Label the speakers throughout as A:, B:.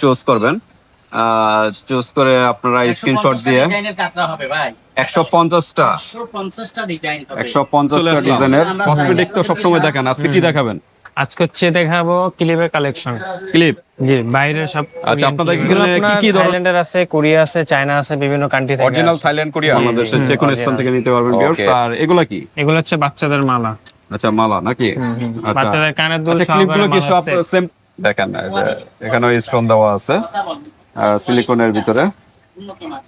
A: Choose করবেন। Choose করে আপনারা স্ক্রিনশট দিয়ে 150টা 150টা ডিজাইনের কসমেটিক তো সবসময় দেখান, আজকে কি দেখাবেন?
B: আজকে হচ্ছে দেখাবো ক্লিপের কালেকশন।
A: ক্লিপ,
B: জি, বাইরের সব।
A: আচ্ছা, আপনাদের
B: এগুলো
A: এখানে কি
B: আপনার
A: কি ধরনের
B: থাইল্যান্ডের আছে, কোরিয়া আছে, চায়না আছে, বিভিন্ন কান্ট্রি থেকে
A: অরিজিনাল
B: আসে।
A: থাইল্যান্ড, কোরিয়া, বাংলাদেশের যে কোনো স্থান
B: original।
A: থেকে নিতে পারবেন ভিউয়ার্স। আর এগুলা কি?
B: এগুলো হচ্ছে বাচ্চাদের মালা।
A: আচ্ছা, মালা নাকি? আচ্ছা,
B: বাচ্চাদের কানের দুল
A: আচ্ছা, ক্লিপগুলো
B: সহকারে
A: কি
B: মালা
A: সব
B: set।
A: সেম? দেখেন এই যে এখানে স্টোন দেওয়া আছে সিলিকনের ভিতরে।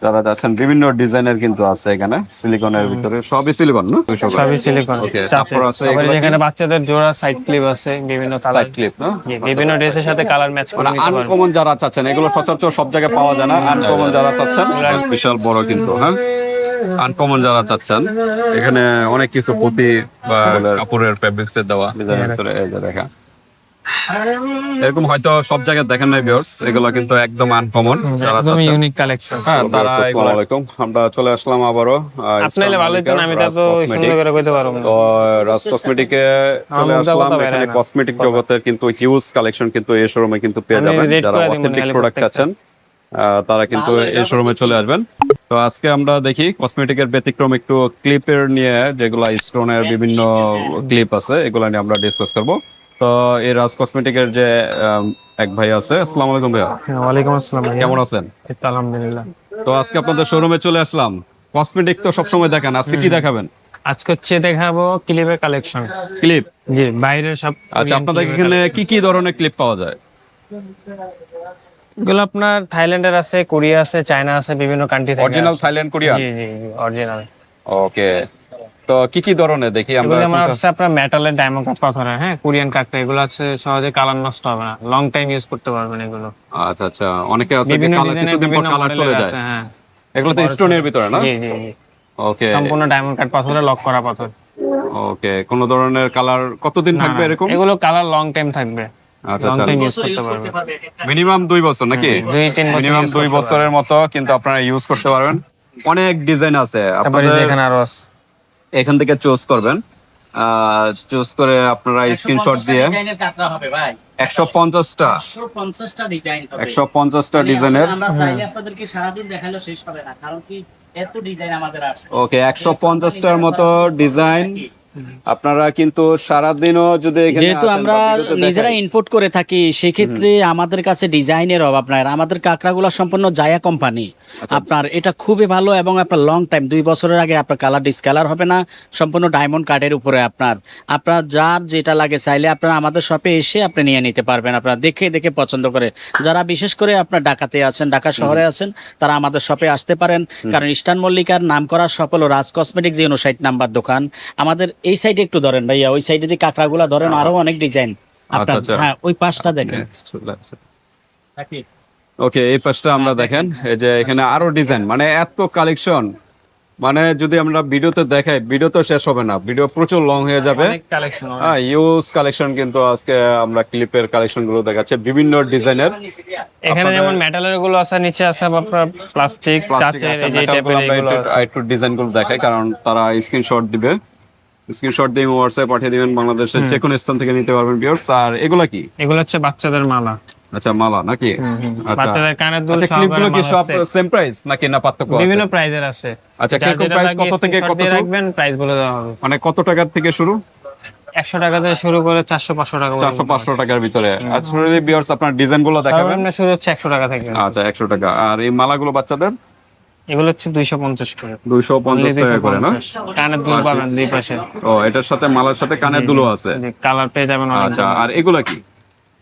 A: যারা যাচ্ছেন বিভিন্ন ডিজাইনের কিন্তু আছে এখানে সিলিকনের ভিতরে, সবই সিলিকন না?
B: সবই সিলিকন।
A: ওকে, তারপর আছে
B: তারপরে
A: এগুলা কি?
B: এখানে বাচ্চাদের জোড়া সাইড ক্লিপ আছে, বিভিন্ন কালার
A: সাইড ক্লিপ না?
B: বিভিন্ন ড্রেসের সাথে কালার ম্যাচ করে
A: মানে
B: নিতে পারবেন।
A: আনকমন যারা চাচ্ছেন, এগুলো সচরাচর সব জায়গায় পাওয়া যায় না। আনকমন যারা চাচ্ছেন, বিশাল বড় কিন্তু, হ্যাঁ, আনকমন যারা চাচ্ছেন, এখানে অনেক কিছু পুঁতি বা কাপড়ের ফেব্রিক্স এর দেওয়া ডিজাইনের ভিতরে এই যে দেখা, এরকম হয়তো সব জায়গায় দেখেন নাই ভিউয়ার্স। এগুলো কিন্তু একদম আনকমন যারা
B: একদম
A: চাচ্ছেন।
B: Unique collection.
A: হ্যাঁ, তারা আসসালামু আলাইকুম, আমরা চলে আসলাম আবারো
B: আপনাইলে ভালো হইতো না, আমি তো সুন্দর করে কইতে পারবো না।
A: তো রাজ কসমেটিকে চলে আসলাম। এখানে কসমেটিক জগতের কিন্তু হিউজ কালেকশন কিন্তু এই শোরুমে কিন্তু পেয়ে যাবেন। যারা অথেন্টিক প্রোডাক্ট চাচ্ছেন তারা কিন্তু এই শোরুমে চলে আসবেন। তো আজকে আমরা দেখি কসমেটিকের ব্যতিক্রম একটু ক্লিপের নিয়ে, যেগুলা স্টোনের বিভিন্ন ক্লিপ আছে, এগুলা নিয়ে আমরা ডিসকাস করব। তো এই রাজ কসমেটিকের যে এক ভাই আছে, আসসালামু আলাইকুম ভাইয়া।
B: ওয়ালাইকুম আসসালাম ভাইয়া।
A: কেমন আছেন?
B: এই তো আলহামদুলিল্লাহ।
A: তো আজকে আপনাদের শোরুমে চলে আসলাম। কসমেটিক তো সবসময় দেখান, আজকে কি দেখাবেন?
B: আজকে হচ্ছে দেখাবো ক্লিপের কালেকশন।
A: ক্লিপ,
B: জি, বাইরের সব।
A: আচ্ছা, আপনাদের এখানে কি কি ধরনের ক্লিপ পাওয়া যায়?
B: এগুলো আপনার থাইল্যান্ডের আছে, কোরিয়া আছে, চায়না আছে, বিভিন্ন কান্ট্রি থেকে
A: অরিজিনাল
B: আসে।
A: Thailand, Korean?
B: জি জি জি, অরিজিনাল।
A: ওকে, তো কি কি ধরনের দেখি আমরা?
B: এগুলো যেমন হচ্ছে আপনার মেটালের ডায়মন্ড কাট পাথরের, হ্যাঁ, কোরিয়ান কাটটা, এগুলো আছে সহজে কালার নষ্ট হবে না, লং টাইম ইউজ করতে পারবেন এগুলো।
A: আচ্ছা আচ্ছা, অনেকে আছে
B: বিভিন্ন
A: কালার
B: ডিজাইনের
A: কিছুদিন পর
B: বিভিন্ন
A: কালার চলে
B: মডেলের
A: যায়।
B: আছে, হ্যাঁ।
A: এগুলো তো স্টোনের ভিতরে না?
B: জি জি জি,
A: ওকে
B: সম্পূর্ণ ডায়মন্ড কাট পাথরে লক করা পাথর।
A: ওকে, কোন ধরনের কালার কতদিন
B: না,
A: থাকবে
B: না,
A: এরকম?
B: এগুলো কালার লং টাইম থাকবে,
A: আচ্ছা
B: লং
A: আচ্ছা,
B: টাইম ইউজ করতে পারবেন।
A: মিনিমাম 2 বছর নাকি?
B: 2-3 বছর
A: মিনিমাম
B: use
A: 2
B: করতে
A: বছরের মতো কিন্তু আপনারা ইউজ করতে পারবেন। অনেক ডিজাইন আছে,
B: তারপরে
A: আপনাদের
B: এখানে আরো আছে।
A: এখান থেকে চুজ করবেন। চুজ করে আপনারা স্ক্রিনশট দিয়ে 150টা 150টা ডিজাইনের ওকে 150টার মতো ডিজাইন আপনারা কিন্তু সারাদিনও যদি এখানে
C: যেহেতু
A: আসেন
C: আমরা
A: বা ভিডিওতে
C: নিজেরা
A: দেখাই।
C: ইম্পোর্ট করে থাকি, সেক্ষেত্রে আমাদের কাছে ডিজাইনের অভাব নাই। আর আমাদের কাঁকড়াগুলো সম্পূর্ণ জায়া কোম্পানি। আপনার এটা খুবই ভালো এবং আপনার লং টাইম 2 বছরের আগে আপনার কালার ডিসকালার হবে না, সম্পূর্ণ ডায়মন্ড কার্ডের উপরে। আপনার আপনার যার যেটা লাগে চাইলে আপনারা আমাদের শপে এসে আপনি নিয়ে নিতে পারবেন, আপনারা দেখে দেখে পছন্দ করে। যারা বিশেষ করে আপনার ঢাকাতে আছেন, ঢাকা শহরে আছেন, তারা আমাদের শপে আসতে পারেন। কারণ ইস্টার্ন মল্লিকার নাম করা সফল ও রাজ কসমেটিক যে 59 নাম্বার দোকান আমাদের। এই সাইডে একটু ধরেন ভাইয়া, ওই সাইডে দিয়ে কাঁকড়াগুলা ধরেন, আরো অনেক ডিজাইন আপনার।
A: আচ্ছা।
C: হ্যাঁ, ওই পাশটা দেখেন।
A: ওকে, এই পাশটা আমরা দেখেন, এই যে এখানে আরো ডিজাইন, মানে এত কালেকশন, মানে যদি আমরা ভিডিওতে দেখাই ভিডিও তো শেষ হবে না, ভিডিও প্রচুর লং হয়ে যাবে।
B: অনেক কালেকশন।
A: হ্যাঁ, ইউজ কালেকশন কিন্তু আজকে আমরা ক্লিপের কালেকশন গুলো দেখাচ্ছি বিভিন্ন ডিজাইনের।
B: এখানে যেমন মেটালের গুলো আছে, নিচে আছে আপনার প্লাস্টিক, কাচের, এই যে টাইপের এগুলো আছে।
A: একটু ডিজাইন গুলো দেখাই, কারণ তারা স্ক্রিনশট দিবে, স্ক্রিনশট দিয়ে হোয়াটসঅ্যাপে পাঠিয়ে দিবেন, বাংলাদেশের যে কোনো স্থান থেকে নিতে পারবেন ভিউয়ার্স। আর এগুলা কি?
B: এগুলো হচ্ছে বাচ্চাদের মালা।
A: আচ্ছা, মালা নাকি? আচ্ছা,
B: বাচ্চাদের কানের দুল
A: আচ্ছা,
B: সহকারে
A: ক্লিপগুলো কি
B: মালা
A: সব
B: set।
A: সেম প্রাইস নাকি না পার্থক্য আছে?
B: বিভিন্ন প্রাইজের আছে।
A: আচ্ছা,
B: যার
A: কিরকম
B: যেটা
A: প্রাইস,
B: লাগে
A: কত থেকে
B: screenshot
A: কত
B: দিয়ে রাখবেন, প্রাইস বলে দেওয়া হবে।
A: মানে কত টাকার থেকে শুরু?
B: 100 টাকা থেকে শুরু করে 400-500 টাকা পর্যন্ত।
A: 400-500 টাকার ভিতরে। আচ্ছা, ভিউয়ার্স আপনার ডিজাইন গুলো দেখাবেন।
B: সর্বনিম্ন শুরু হচ্ছে 100 টাকা থেকে।
A: আচ্ছা, 100 টাকা। আর এই মালাগুলো বাচ্চাদের
B: এগুলো হচ্ছে 250 করে।
A: 250 টাকা করে না?
B: কানের দুল পাবেন দুই পাশে।
A: ও, এটার সাথে মালার সাথে কানের দুলও আছে।
B: কালার পেয়ে যাবেন অনেক।
A: আচ্ছা, আর এগুলা কি?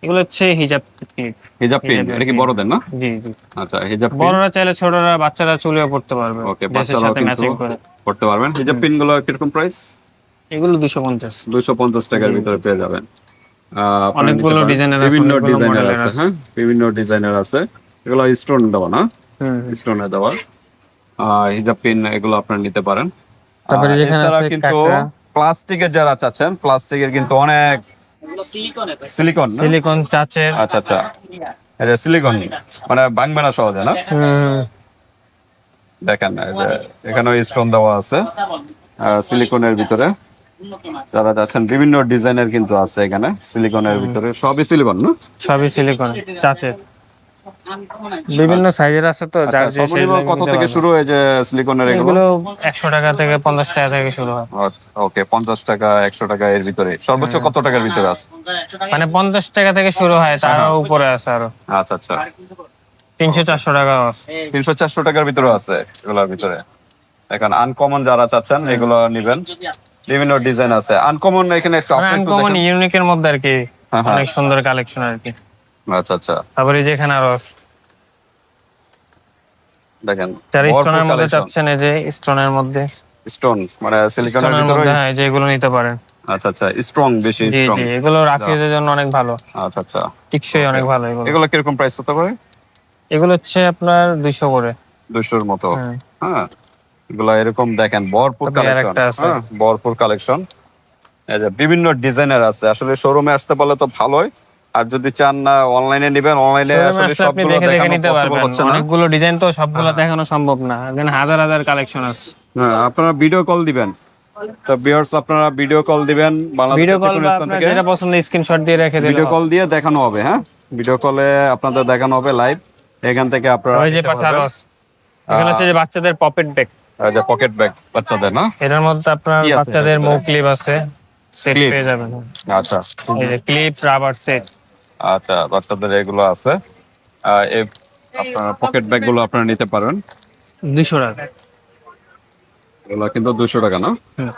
B: এগুলো হচ্ছে হিজাব ক্লিপ।
A: হিজাব পিন, এটা কি বড়দের না?
B: জি জি।
A: আচ্ছা, হিজাব পিন।
B: বড়রা চাইলে ছোটরা বাচ্চারা চুলেও পড়তে পারবে।
A: ওকে,
B: ড্রেসের
A: বাচ্চারাও
B: সাথে
A: কিন্তু
B: ম্যাচিং করে।
A: করতে পারবেন। হিজাব পিন গুলো কিরকম প্রাইস?
B: এগুলো 250।
A: 250 টাকার ভিতরে পেয়ে যাবেন। আপনারা
B: অনেকগুলো
A: নিতে পারেন।
B: ডিজাইনের আছে,
A: বিভিন্ন
B: অনেকগুলো
A: ডিজাইনের
B: মডেলের
A: আছে,
B: আছে।
A: হ্যাঁ, বিভিন্ন ডিজাইনের আছে। এগুলো স্টোন দেওয়া না? স্টোনে দেওয়া। হিজাব পিন এগুলো আপনারা নিতে পারেন।
B: তারপরে যেখানে
A: এছাড়া
B: আছে
A: কিন্তু
B: কাঁকড়া।
A: প্লাস্টিকের যারা চাচ্ছেন, প্লাস্টিকের কিন্তু অনেক সিলিকন না?
B: সিলিকন চাচের।
A: আচ্ছা আচ্ছা, এই যে সিলিকন, মানে ভাঙবে না সহজে না? দেখেন এই যে এখানে স্টোন দেওয়া আছে সিলিকনের ভিতরে। যারা যাচ্ছেন বিভিন্ন ডিজাইনের কিন্তু আছে এখানে সিলিকনের ভিতরে, সবই সিলিকন না?
B: সবই সিলিকন চাচের। বিভিন্ন সাইজের আছে তো, যার যে সাইজ
A: সর্বনিম্ন কত থেকে শুরু হয় যে সিলিকনের এগুলো?
B: এগুলো 100 টাকা থেকে 50 টাকা থেকে শুরু হয়।
A: ওকে, 50 টাকা 100 টাকা এর ভিতরে সর্বোচ্চ কত টাকার ভিতরে আছে?
B: মানে 50 টাকা থেকে শুরু হয়, তার উপরে আছে আরো
A: আচ্ছা আচ্ছা,
B: 300-400 টাকা আছে।
A: 300-400 টাকার ভিতরে আছে এগুলোর ভিতরে। এখন আনকমন যারা চাচ্ছেন এগুলো নেবেন, বিভিন্ন ডিজাইন আছে আনকমন। এখানে একটু আপনি একটু
B: আনকমন
A: দেখেন।
B: ইউনিকের মধ্যে আর কি,
A: হ্যাঁ, হ্যাঁ।
B: অনেক সুন্দর কালেকশন আর কি।
A: আচ্ছা আচ্ছা,
B: তারপরে যেখানে আরো আছে,
A: দেখেন
B: যারা
A: ভরপুর
B: স্টোনের মধ্যে
A: কালেকশন।
B: চাচ্ছেন, এই যে স্টোনের মধ্যে,
A: স্টোন মানে সিলিকনের
B: স্টোনের
A: ভিতরে।
B: মধ্যে হ্যাঁ, যে এগুলো নিতে পারেন।
A: আচ্ছা আচ্ছা, স্ট্রং, বেশি
B: জি
A: স্ট্রং।
B: জি, এগুলো রাফিউজের জন্য অনেক ভালো,
A: আচ্ছা আচ্ছা,
B: টিকসই অনেক ভালো এগুলো।
A: এগুলো কিরকম প্রাইস হতে পারে?
B: এগুলো হচ্ছে আপনার 200 করে।
A: 200 এর মতো।
B: হ্যাঁ।
A: হ্যাঁ, এগুলা এরকম দেখেন ভরপুর
B: তারপরে
A: কালেকশন।
B: আরেকটা আছে।
A: হ্যাঁ, ভরপুর কালেকশন। এই যে বিভিন্ন ডিজাইনের আছে, আসলে শোরুমে আসতে পারলে তো ভালোই। আর যদি চান না অনলাইনে নেবেন, অনলাইনে
B: শোরুমে
A: আসলে
B: আসলে আপনি
A: সবগুলো
B: দেখে দেখে
A: দেখানো
B: নিতে
A: পসিবল
B: পারবেন,
A: হচ্ছে না।
B: অনেকগুলো ডিজাইন তো সবগুলো দেখানো সম্ভব না, এখানে হাজার হাজার কালেকশন আছে।
A: হ্যাঁ, আপনারা ভিডিও কল দিবেন। তো ভিউয়ার্স, আপনারা ভিডিও কল দিবেন
B: ভিডিও
A: বাংলাদেশের যে
B: কল
A: কোনো
B: বা
A: স্থান
B: আপনার
A: থেকে।
B: যেটা পছন্দ স্ক্রিনশট দিয়ে রেখে দিলে
A: ভিডিও
B: হবে।
A: কল দিয়ে দেখানো হবে। হ্যাঁ, ভিডিও কলে আপনাদের দেখানো হবে লাইভ। এখান থেকে আপনারা
B: ওই যে
A: নিতে
B: পাশে
A: পারবেন।
B: আরো আছে। এখানে হচ্ছে যে বাচ্চাদের পকেট ব্যাগ,
A: এই যে পকেট ব্যাগ বাচ্চাদের না?
B: এটার মধ্যে আপনার
A: কি আছে
B: বাচ্চাদের
A: এটার
B: মুখ
A: ভিতরে?
B: ক্লিপ আছে, সেট
A: Clip?
B: পেয়ে যাবেন।
A: আচ্ছা
B: এই যে ক্লিপ, রাবার সেট।
A: আচ্ছা, বাচ্চাদের এগুলো আছে। এই আপনার পকেট ব্যাগ গুলো আপনারা নিতে পারেন।
B: 200 টাকা।
A: এগুলো কিন্তু 200 টাকা না,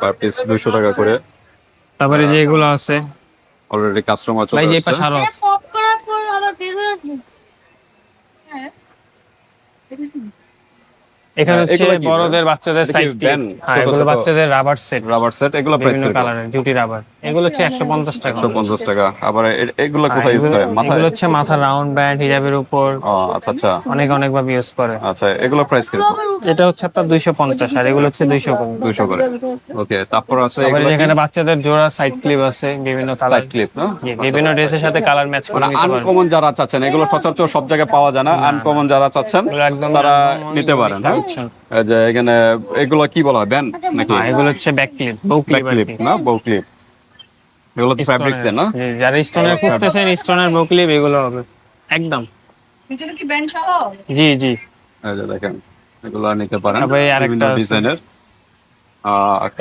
A: পার পিস 200 টাকা করে।
B: তারপরে যে এগুলো আছে,
A: অলরেডি কাস্টমার
B: ভাই
A: চলে
B: যে
A: আসছে।
B: পাশে আরো আছে।
D: পপ করার পর আবার বের হয়ে আসবে। হ্যাঁ।
B: এখানে হচ্ছে
A: এগুলো কি?
B: বড়দের বাচ্চাদের
A: এটা কি
B: সাইড ক্লিপ।
A: ব্যান?
B: হ্যাঁ,
A: ছোট
B: এগুলো
A: ছোট
B: বাচ্চাদের রাবার সেট,
A: রাবার সেট, এগুলো প্রাইস
B: বিভিন্ন
A: কত?
B: কালারের জুটি রাবার। এগুলো হচ্ছে 150 টাকা।
A: 150 টাকা। আবার এগুলো
B: হ্যাঁ,
A: কোথায় ইউজ
B: এগুলো
A: করে? মাথায়?
B: এগুলো হচ্ছে মাথার রাউন্ড ব্যান্ড, হিজাবের উপর
A: ও আচ্ছা আচ্ছা
B: অনেক অনেক ভাবে ইউজ করে।
A: আচ্ছা, এগুলো প্রাইস কিরকম?
B: এটা হচ্ছে আপনার 250, আর এগুলো হচ্ছে 200 করে।
A: 200 করে। ওকে, তারপর আছে
B: তারপরে
A: এগুলো কি?
B: যেখানে বাচ্চাদের জোড়া সাইড ক্লিপ আছে, বিভিন্ন কালার
A: সাইড ক্লিপ না?
B: বিভিন্ন ড্রেসের সাথে কালার ম্যাচ করে
A: মানে
B: নিতে পারবেন।
A: আনকমন যারা চাচ্ছেন, এগুলো সচরাচর সব জায়গায় পাওয়া যায় না। আনকমন যারা চাচ্ছেন
B: এগুলো একদম
A: তারা
B: uncommon,
A: নিতে পারেন।
B: unique
A: হ্যাঁ,
B: collection।
A: এই যে এখানে এগুলো কি বলা হয়, ব্যান্ড নাকি?
B: হ্যাঁ, এগুলো হচ্ছে ব্যাক ক্লিপ, বউ
A: ব্যাক
B: ক্লিপ আর
A: ক্লিপ
B: কি।
A: না, বউ ক্লিপ। এগুলো তো ফ্যাব্রিক্স এর না?
B: জি, যারা স্টোনের খুঁজতেছেন, স্টোনের বউ ক্লিপ এগুলো হবে একদম।
D: ভিতরে কি ব্যান্ড সহ?
B: জি জি।
A: এই যে দেখেন, এগুলো নিতে পারেন
B: তারপরে আরেকটা
A: বিভিন্ন
B: আছে।
A: ডিজাইনের।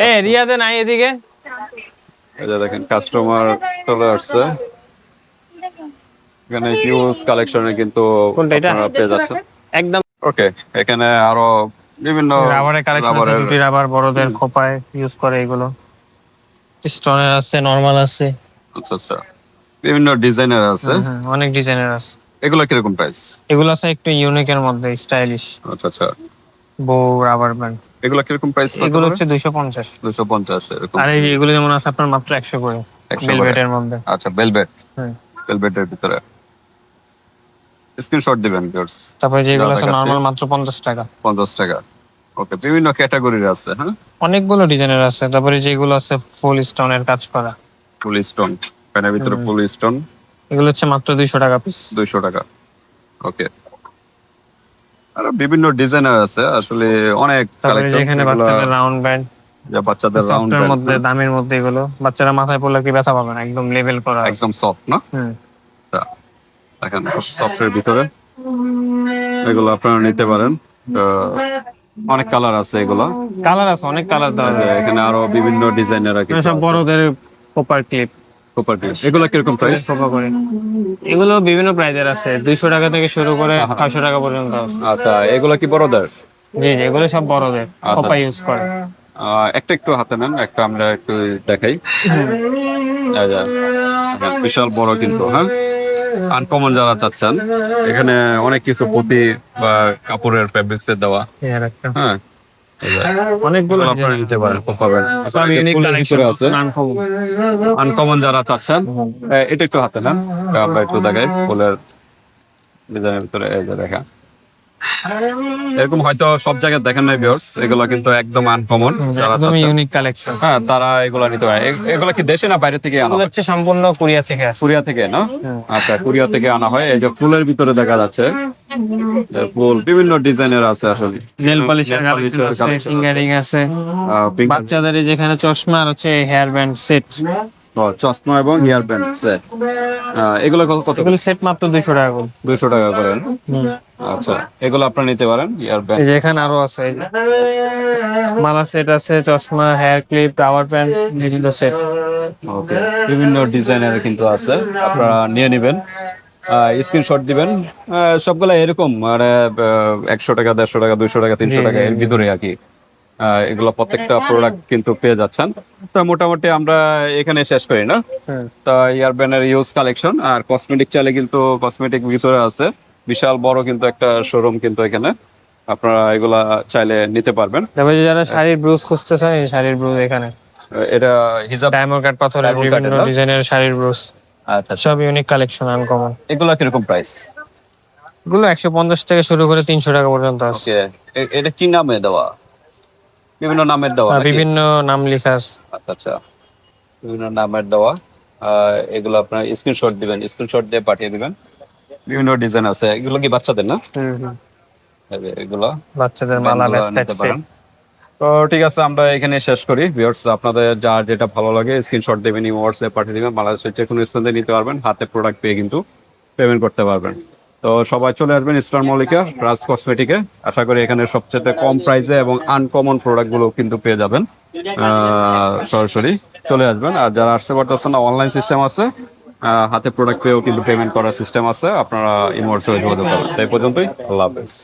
B: এ রিয়াদে নাই এদিকে।
A: এই যে দেখেন কাস্টমার চলে আসছে। এখানে হিউজ কালেকশনে কিন্তু
B: কোনটা এটা?
A: আপনারা পেয়ে যাচ্ছেন।
B: একদম
A: ওকে, এখানে আরো বিভিন্ন
B: রাবারের কালেকশন আছে, জুটি রাবার, বড়দের খোপায় ইউজ করে এগুলো। স্টোনের আছে, নরমাল আছে।
A: আচ্ছা আচ্ছা, বিভিন্ন ডিজাইনের আছে।
B: অনেক ডিজাইনের আছে।
A: এগুলো কিরকম প্রাইস?
B: এগুলো আছে একটু ইউনিকের মধ্যে, স্টাইলিশ,
A: আচ্ছা আচ্ছা,
B: বউ রাবার ব্যান্ড।
A: এগুলো কিরকম প্রাইস?
B: এগুলো হচ্ছে 250।
A: 250 এরকম।
B: আর এই এগুলো যেমন আছে আপনার মাত্র 100 করে,
A: 100 করে।
B: ভেলভেটের মধ্যে।
A: আচ্ছা, ভেলভেট,
B: হুম।
A: ভেলভেটের ভিতরে স্ক্রিনশট দিবেন ভিউয়ার্স।
B: তারপরে যেগুলো আছে
A: দেখাচ্ছি।
B: নরমাল মাত্র 50 টাকা।
A: 50 টাকা। ওকে, বিভিন্ন ক্যাটাগরির আছে। হ্যাঁ,
B: অনেকগুলো ডিজাইনের আছে। তারপরে যেগুলো আছে ফুল স্টোনের কাজ করা,
A: ফুল স্টোন, প্যানের ভিতরে ফুল স্টোন,
B: এগুলো হচ্ছে মাত্র 200 টাকা পিস।
A: 200 টাকা। ওকে, আর বিভিন্ন ডিজাইনার আছে আসলে অনেক
B: তারপরে
A: কালেকশন।
B: যেখানে বাচ্চাদের রাউন্ড ব্যান্ড,
A: যা বাচ্চাদের রাউন্ড
B: সফটের মধ্যে, দামের মধ্যে, এগুলো বাচ্চারা মাথায় পড়লে কি ব্যথা পাবে না, একদম লেভেল করা আছে।
A: একদম সফট না?
B: হুম।
A: তা, দেখেন সফটের ভিতরে এগুলো আপনারা নিতে পারেন। তো, অনেক কালার আছে এগুলো।
B: কালার আছে, অনেক কালার দেওয়া যায়।
A: এখানে আরো বিভিন্ন ডিজাইনের
B: এগুলো সব বড়দের কোপার ক্লিপ,
A: সুপার ক্লিপ। এগুলো কিরকম প্রাইস?
B: কোপা করে। এগুলো বিভিন্ন প্রাইজের আছে, 200 টাকা থেকে শুরু করে 600 টাকা পর্যন্ত আছে।
A: আচ্ছা, এগুলো কি বড়দের?
B: জি জি, এগুলো সব বড়দের কোপা ইউজ করে।
A: একটা একটু হাতে নেন, একটা আমরা একটু দেখাই। এই যে, দেখেন, বিশাল বড় কিন্তু। হ্যাঁ, আনকমন যারা চাচ্ছেন, এখানে অনেক কিছু পুঁতি বা কাপড়ের ফেব্রিক্স এর দেওয়া।
B: এর একটা
A: হ্যাঁ, এই যে,
B: অনেকগুলো
A: এগুলো আপনারা নিতে পারেন, খুব পাবেন।
B: সব ইউনিক
A: ফুলের
B: কালেকশন
A: ভিতরে আছে।
B: আনকমন।
A: আনকমন যারা চাচ্ছেন, এটা একটু হাতে নেন, আমরা একটু দেখাই ফুলের ডিজাইনের ভিতরে। এই যে দেখা, এরকম হয়তো সব জায়গায় দেখেন নাই ভিউয়ার্স, এগুলো কিন্তু একদম আনকমন যারা
B: একদম
A: চাচ্ছেন।
B: Unique collection.
A: হ্যাঁ, তারা এগুলো নিতে পারে। এগুলো কি দেশে না বাইরে থেকে আনা
B: এগুলো
A: হয়?
B: হচ্ছে সম্পূর্ণ কোরিয়া থেকে আসে।
A: কোরিয়া থেকে না? আচ্ছা, কোরিয়া থেকে আনা হয়। এই যে ফুলের ভিতরে দেখা যাচ্ছে যে ফুল বিভিন্ন ডিজাইনের আছে আসলে।
B: নেল পলিশের কালেকশন আছে, ফিঙ্গারিং আছে, বাচ্চাদের যেখানে চশমা আর হচ্ছে হেয়ার ব্যান্ড সেট,
A: ও চশমা এবং ইয়ার ব্যান্ড সেট, এগুলো কত কত?
B: এগুলো সেট মাত্র 200 টাকা করে।
A: 200 টাকা করে না? আচ্ছা, এগুলো আপনারা নিতে পারেন ইয়ার ব্যান্ড।
B: এই যে এখানে আরো আছে, এই যে মালা সেট আছে, চশমা, হেয়ার ক্লিপ, টাওয়ার প্যান্ট, এগুলো সেট।
A: ওকে, বিভিন্ন ডিজাইনের কিন্তু আছে, আপনারা নিয়ে নেবেন, স্ক্রিনশট দিবেন। সবগুলা এরকম মানে 100 টাকা, 150 টাকা, 200 টাকা, 300 টাকা এর ভিতরে আর কি। এগুলো প্রত্যেকটা প্রোডাক্ট কিন্তু পেয়ে যাচ্ছেন। তো মোটামুটি আমরা এখানে শেষ করি না? তো ইয়ারব্যান্ডের ইউজ কালেকশন আর কসমেটিক চাইলে কিন্তু কসমেটিক ভিতরে আছে বিশাল বড় কিন্তু একটা শোরুম কিন্তু এখানে, আপনারা এগুলা চাইলে নিতে পারবেন।
B: তারপরে যারা শাড়ির ব্রুজ খুঁজতে চায়, এই শাড়ির ব্রুজ এখানে।
A: এটা হিজাব
B: ডায়মন্ড কাট পাথরের
A: Diamond cut
B: বিভিন্ন
A: এর না?
B: ডিজাইনের শাড়ির ব্রুজ,
A: আচ্ছা,
B: সব ইউনিক কালেকশন, আনকমন।
A: এগুলা কিরকম প্রাইস?
B: এগুলো 150 থেকে শুরু করে 300 টাকা পর্যন্ত আছে।
A: ওকে, এটা কি নামে দেওয়া? বিভিন্ন নামের দেওয়া নাকি?
B: বিভিন্ন নাম লেখা আছে।
A: আচ্ছা আচ্ছা, বিভিন্ন নামের দেওয়া। এগুলো আপনার স্ক্রিনশট দিবেন, স্ক্রিনশট দিয়ে পাঠিয়ে দিবেন। বিভিন্ন ডিজাইন আছে, এগুলো কি বাচ্চাদের না? এগুলো
B: বাচ্চাদের মালা,
A: এগুলো
B: ব্যাসলেট
A: নিতে পারেন। তো ঠিক আছে, আমরা এখানে শেষ করি ভিউয়ার্স। আপনাদের যার যেটা ভালো লাগে স্ক্রিনশট দেবেন, হোয়াটসঅ্যাপ পাঠিয়ে দিবেন, বাংলাদেশের যে কোনো স্থান থেকে নিতে পারবেন, হাতে প্রোডাক্ট পেয়ে কিন্তু পেমেন্ট করতে পারবেন। তো সবাই চলে আসবেন স্টার মল্লিকা রাজ কসমেটিকে। আশা করি এখানে সবচেয়ে কম প্রাইসে এবং আনকমন প্রোডাক্টগুলো কিন্তু পেয়ে যাবেন। সরাসরি চলে আসবেন। আর যারা আসতে পারতেছেন না, অনলাইন সিস্টেম আছে, হাতে প্রোডাক্ট পেয়েও কিন্তু পেমেন্ট করার সিস্টেম আছে, আপনারা ইমোর্সে যোগাযোগ করবেন। তাই পর্যন্তই, আল্লাহ হাফেজ।